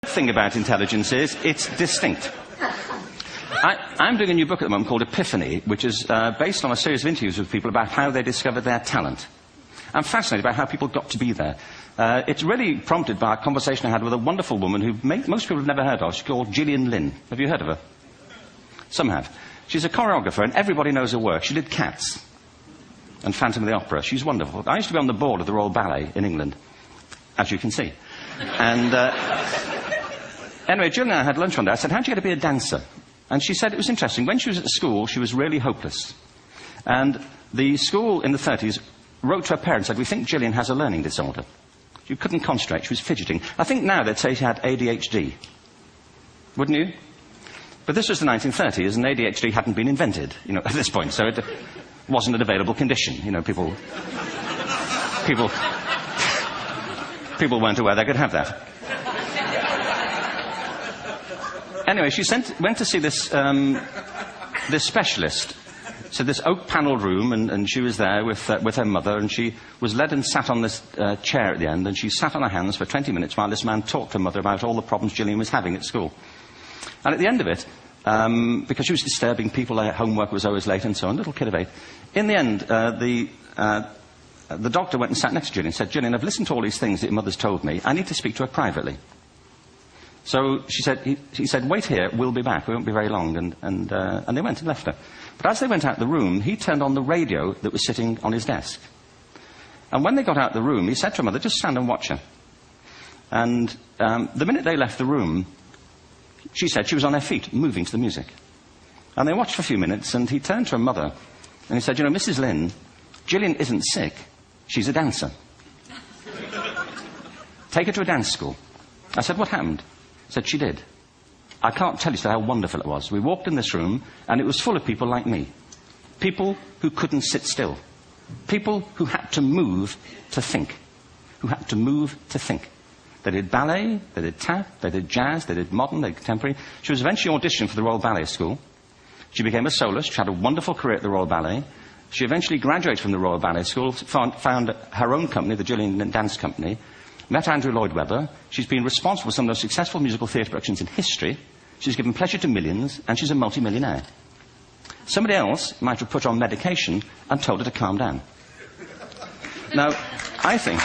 The thing about intelligence is it's distinct. I'm doing a new book at the moment called Epiphany, which is based on a series of interviews with people about how they discovered their talent. I'm fascinated by how people got to be there. It's really prompted by a conversation I had with a wonderful woman who most people have never heard of. She's called Gillian Lynn. Have you heard of her? Some have. She's a choreographer and everybody knows her work. She did Cats and Phantom of the Opera. She's wonderful. I used to be on the board of the Royal Ballet in England, as you can see. And anyway, Gillian and I had lunch one day. I said, how'd you get to be a dancer? And she said it was interesting. When she was at school, she was really hopeless. And the school in the 30s wrote to her parents and said, we think Gillian has a learning disorder. She couldn't concentrate. She was fidgeting. I think now they'd say she had ADHD. Wouldn't you? But this was the 1930s, and ADHD hadn't been invented, at this point. So it wasn't an available condition. People weren't aware they could have that. Anyway, she went to see this specialist. So this oak-panelled room, and she was there with her mother, and she was led and sat on this chair at the end, and she sat on her hands for 20 minutes while this man talked to her mother about all the problems Gillian was having at school. And at the end of it, because she was disturbing people, their homework was always late and so on, little kid of 8, in the end, the doctor went and sat next to Gillian and said, Gillian, I've listened to all these things that your mother's told me. I need to speak to her privately. So he said, wait here, we'll be back. We won't be very long. And they went and left her. But as they went out the room, he turned on the radio that was sitting on his desk. And when they got out the room, he said to her mother, just stand and watch her. And the minute they left the room, she said she was on her feet, moving to the music. And they watched for a few minutes, and he turned to her mother, and he said, Mrs. Lynn, Gillian isn't sick, she's a dancer. Take her to a dance school. I said, what happened? He said, she did. I can't tell you how wonderful it was. We walked in this room, and it was full of people like me. People who couldn't sit still. People who had to move to think. Who had to move to think. They did ballet, they did tap, they did jazz, they did modern, they did contemporary. She was eventually auditioned for the Royal Ballet School. She became a soloist. She had a wonderful career at the Royal Ballet. She eventually graduated from the Royal Ballet School, found her own company, the Gillian Dance Company, met Andrew Lloyd Webber. She's been responsible for some of the most successful musical theatre productions in history. She's given pleasure to millions, and she's a multi-millionaire. Somebody else might have put her on medication and told her to calm down. Now, I think